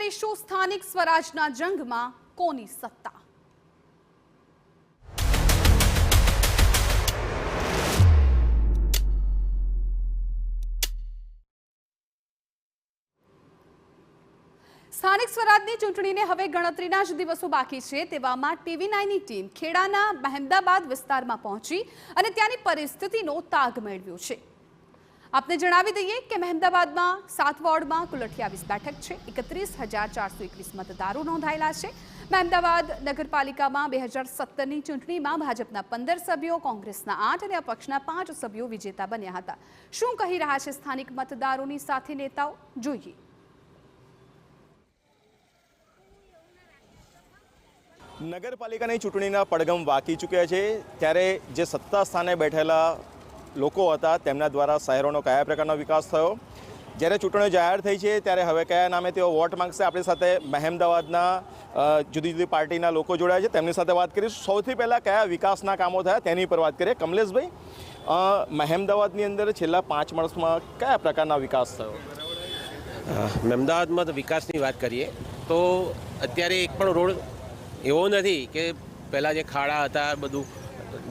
જાણીશું સ્થાનિક સ્વરાજના જંગમાં કોની સત્તા। સ્થાનિક સ્વરાજની ચૂંટણીને હવે ગણતરીના જ દિવસો બાકી છે, તેવામાં TV9ની ટીમ ખેડાના મહેમદાબાદ વિસ્તારમાં પહોંચી અને ત્યાંની પરિસ્થિતિનો તાગ મેળવ્યો છે। આપને જણાવી દઈએ કે મહેમદાબાદમાં 7 વોર્ડમાં કુલ 28 બેઠક છે, 31,421 મતદારો નોંધાયેલા છે। મહેમદાબાદ નગરપાલિકામાં 2017ની ચૂંટણીમાં ભાજપના 15 સભ્યો, કોંગ્રેસના 8 અને અપક્ષના 5 સભ્યો વિજેતા બન્યા હતા। શું કહી રહ્યા છે સ્થાનિક મતદારોની સાથે નેતાઓ, જોઈએ। નગરપાલિકાની ચૂંટણીના પડઘમ વાગી ચૂક્યા છે, ત્યારે જે સત્તા સ્થાને બેઠેલા લોકો હતા તેમના દ્વારા શહેરોનો કયા પ્રકારનો વિકાસ થયો, જ્યારે ચૂંટણીઓ જાહેર થઈ છે ત્યારે હવે કયા નામે તેઓ વોટ માંગશે। આપણી સાથે મહેમદાબાદના જુદી જુદી પાર્ટીના લોકો જોડાયા છે, તેમની સાથે વાત કરીશું। સૌથી પહેલાં કયા વિકાસના કામો થયા તેની પર વાત કરીએ। કમલેશભાઈ, મહેમદાબાદની અંદર છેલ્લા 5 વર્ષમાં કયા પ્રકારના વિકાસ થયો? મહેમદાબાદમાં વિકાસની વાત કરીએ તો અત્યારે એક પણ રોડ એવો નથી કે પહેલાં જે ખાડા હતા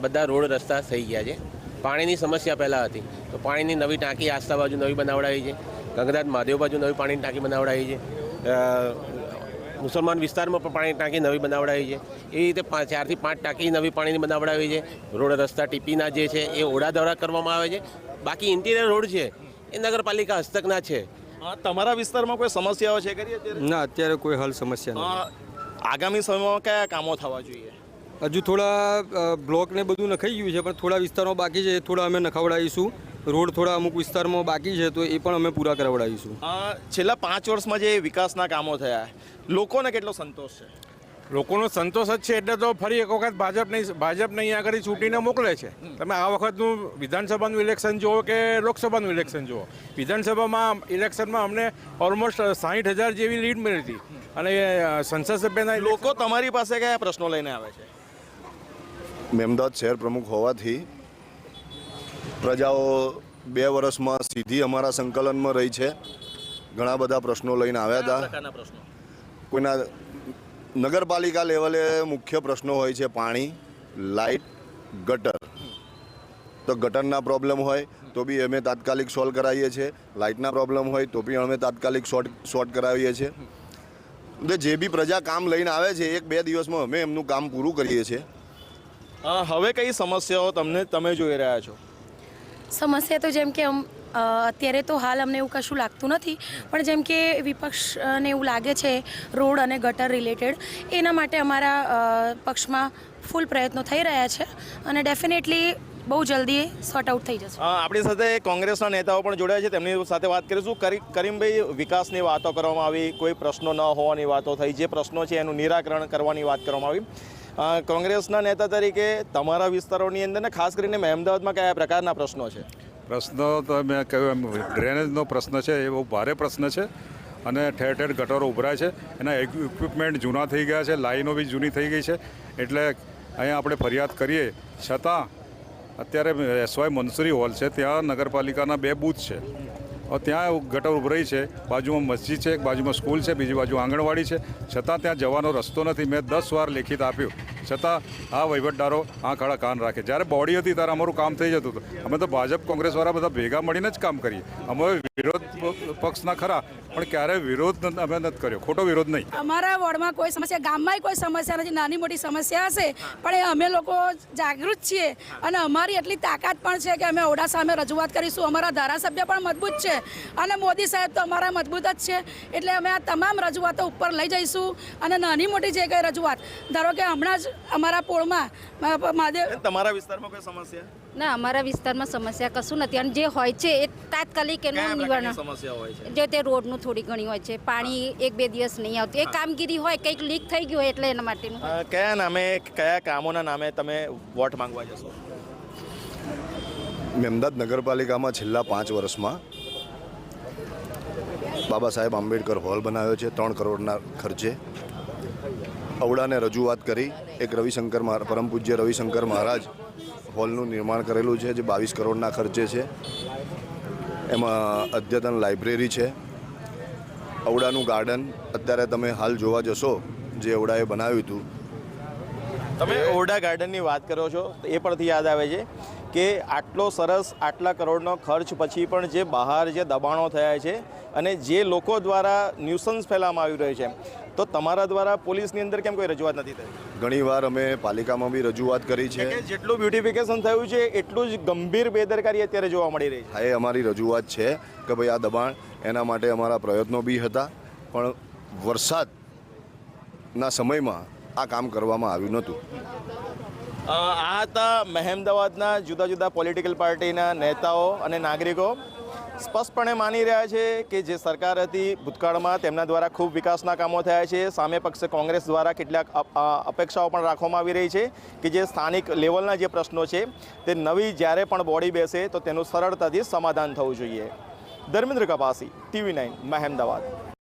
બધા રોડ રસ્તા થઈ ગયા છે। પાણીની સમસ્યા પહેલાં હતી તો પાણીની નવી ટાંકી આસ્થા બાજુ નવી બનાવડાવી છે, ગંગનાથ મહાદેવ બાજુ નવી પાણીની ટાંકી બનાવડાવી છે, મુસલમાન વિસ્તારમાં પણ પાણીની ટાંકી નવી બનાવડાવી છે। એ રીતે 4 થી 5 ટાંકી નવી પાણીની બનાવડાવી છે। રોડ રસ્તા ટીપીના જે છે એ ઓડા દ્વારા કરવામાં આવે છે। બાકી ઇન્ટિરિયર રોડ છે એ નગરપાલિકા હસ્તકના છે। તમારા વિસ્તારમાં કોઈ સમસ્યાઓ છે ખરી અત્યારે? ના, અત્યારે કોઈ હલ સમસ્યા નથી। આગામી સમયમાં કયા કામો થવા જોઈએ? હજુ થોડા બ્લોક ને બધું નખાઈ ગયું છે, પણ થોડા વિસ્તારમાં બાકી છે, થોડા અમે નખાવડાવીશું। રોડ થોડા અમુક વિસ્તારમાં બાકી છે તો એ પણ અમે પૂરા કરાવડાવીશું। છેલ્લા 5 વર્ષમાં જે વિકાસના કામો થયા, લોકોને કેટલો સંતોષ છે? લોકોનો સંતોષ જ છે, એટલે તો ફરી એક વખત ભાજપને અહીંયા આગળ ચૂંટીને મોકલે છે। તમે આ વખતનું વિધાનસભાનું ઇલેક્શન જુઓ કે લોકસભાનું ઇલેક્શન જુઓ, વિધાનસભામાં ઇલેક્શનમાં અમને ઓલમોસ્ટ 60,000 જેવી લીડ મળી હતી, અને સંસદ સભ્યના લોકો તમારી પાસે કયા પ્રશ્નો લઈને આવે છે? મહેમદાબાદ શહેર પ્રમુખ હોવાથી પ્રજાઓ 2 વર્ષમાં સીધી અમારા સંકલનમાં રહી છે। ઘણા બધા પ્રશ્નો લઈને આવ્યા હતા। કોઈના નગરપાલિકા લેવલે મુખ્ય પ્રશ્નો હોય છે પાણી, લાઇટ, ગટર। તો ગટરના પ્રોબ્લેમ હોય તો બી અમે તાત્કાલિક સોલ્વ કરાવીએ છીએ, લાઇટના પ્રોબ્લેમ હોય તો બી અમે તાત્કાલિક સોર્ટ કરાવીએ છીએ। જે બી પ્રજા કામ લઈને આવે છે 1-2 દિવસમાં અમે એમનું કામ પૂરું કરીએ છીએ। હવે કઈ સમસ્યાઓ તમે જોઈ રહ્યા છો? સમસ્યા તો જેમ કે અત્યારે તો હાલ અમને એવું કશું લાગતું નથી, પણ જેમ કે વિપક્ષને એવું લાગે છે રોડ અને ગટર રિલેટેડ, એના માટે અમારા પક્ષમાં ફૂલ પ્રયત્નો થઈ રહ્યા છે અને ડેફિનેટલી બહુ જલ્દી સોર્ટ આઉટ થઈ જશે। આપણી સાથે કોંગ્રેસના નેતાઓ પણ જોડાયા છે, તેમની સાથે વાત કરીશું। કરીમભાઈ, વિકાસની વાતો કરવામાં આવી, કોઈ પ્રશ્નો ન હોવાની વાતો થઈ, જે પ્રશ્નો છે એનું નિરાકરણ કરવાની વાત કરવામાં આવી। કોંગ્રેસના નેતા તરીકે તમારા વિસ્તારોની અંદર ને ખાસ કરીને મહેમદાબાદમાં કયા પ્રકારના પ્રશ્નો છે? પ્રશ્નો તો મેં કહ્યું એમ ડ્રેનેજનો પ્રશ્ન છે, એ બહુ ભારે પ્રશ્ન છે, અને ઠેર ઠેર ગટરો ઉભરાય છે, એના ઇક્વિપમેન્ટ જૂના થઈ ગયા છે, લાઈનો બી જૂની થઈ ગઈ છે, એટલે અહીંયા આપણે ફરિયાદ કરીએ છતાં અત્યારે SY મંસૂરી હોલ છે, ત્યાં નગરપાલિકાના 2 બૂથ છે, ત્યાં ગટર ઉભરાઈ છે, બાજુમાં મસ્જિદ છે, એક બાજુમાં સ્કૂલ છે, બીજી બાજુ આંગણવાડી છે, છતાં ત્યાં જવાનો રસ્તો નથી। મેં 10 વાર લેખિત આપ્યું, છતાં આ વહીવટદારો આંખ આડા કાન રાખે। જ્યારે બોડી હતી ત્યારે અમારું કામ થઈ જતું હતું। અમે તો ભાજપ કોંગ્રેસવાળા બધા ભેગા મળીને જ કામ કરીએ। અમે વિરોધ પક્ષના ખરા, પણ ક્યારેય વિરોધ અમે નથી કર્યો, ખોટો વિરોધ નહીં। અમારા વોર્ડમાં કોઈ સમસ્યા, ગામમાં કોઈ સમસ્યા નથી, નાની મોટી સમસ્યા હશે પણ એ અમે લોકો જાગૃત છીએ અને અમારી એટલી તાકાત પણ છે કે અમે ઓડા સામે રજૂઆત કરીશું। અમારા ધારાસભ્ય પણ મજબૂત છે અને મોદી સાહેબ તો અમારા મજબૂત જ છે, એટલે અમે આ તમામ રજૂઆતો ઉપર લઈ જઈશું। અને નાની મોટી જે કંઈ રજૂઆત, ધારો કે હમણાં જ અમારા પોળમાં મહાદેવ, તમારા વિસ્તારમાં કોઈ સમસ્યા? ના, અમારા વિસ્તારમાં સમસ્યા કશું નથી, અને જે હોય છે એ તાત્કાલિક એનું નિવારણ સમસ્યા હોય છે, જે તે રોડનું થોડી ઘણી હોય છે, પાણી 1-2 દિવસ નહીં આવતું, એ કામગીરી હોય, કંઈક લીક થઈ ગયું હોય એટલે એના માટેનું। કયા નામે, કયા કામોના નામે તમે વોટ માંગવા જશો? મહેમદાબાદ નગરપાલિકામાં છેલ્લા 5 વર્ષમાં બાબા સાહેબ આંબેડકર હોલ બનાવ્યો છે 3 કરોડના ખર્ચે। અવડાને રજૂઆત કરી, એક પરમ પૂજ્ય રવિશંકર મહારાજ હોલનું નિર્માણ કરેલું છે, જે 22 કરોડના ખર્ચે છે। એમાં અદ્યતન લાઇબ્રેરી છે, ઔડાનું ગાર્ડન અત્યારે તમે હાલ જોવા જશો જે ઔડાએ બનાવ્યું હતું. તમે ઓરડા ગાર્ડનની વાત કરો છો તો એ પરથી યાદ આવે છે કે આટલો સરસ આટલા કરોડનો ખર્ચ પછી પણ જે બહાર જે દબાણો થયા છે અને જે લોકો દ્વારા ન્યુસન્સ ફેલાવવામાં આવી રહ્યું છે, તો તમારા દ્વારા પોલીસની અંદર કેમ કોઈ રજૂઆત નથી થઈ? ઘણીવાર અમે પાલિકામાં બી રજૂઆત કરી છે. કે જેટલું બ્યુટિફિકેશન થયું છે એટલું જ ગંભીર બેદરકારી અત્યારે જોવા મળી રહી છે. હા, એ અમારી રજૂઆત છે કે ભાઈ આ દબાણ, એના માટે અમારા પ્રયત્નો બી હતા, પણ વરસાદના સમયમાં આ કામ કરવામાં આવ્યું નહોતું. આ હતા મહેમદાવાદના જુદા જુદા પોલિટિકલ પાર્ટીના નેતાઓ અને નાગરિકો. સ્પષ્ટપણે માની રહ્યા છે કે જે સરકાર હતી ભૂતકાળમાં તેમના દ્વારા ખૂબ વિકાસના કામો થયા છે. સામે પક્ષે કોંગ્રેસ દ્વારા કેટલાક અપેક્ષાઓ પણ રાખવામાં આવી રહી છે કે જે સ્થાનિક લેવલના જે પ્રશ્નો છે તે નવી જ્યારે પણ બોડી બેસે તો તેનું સરળતાથી સમાધાન થવું જોઈએ. ધર્મેન્દ્ર કપાસી, TV9, મહેમદાવાદ.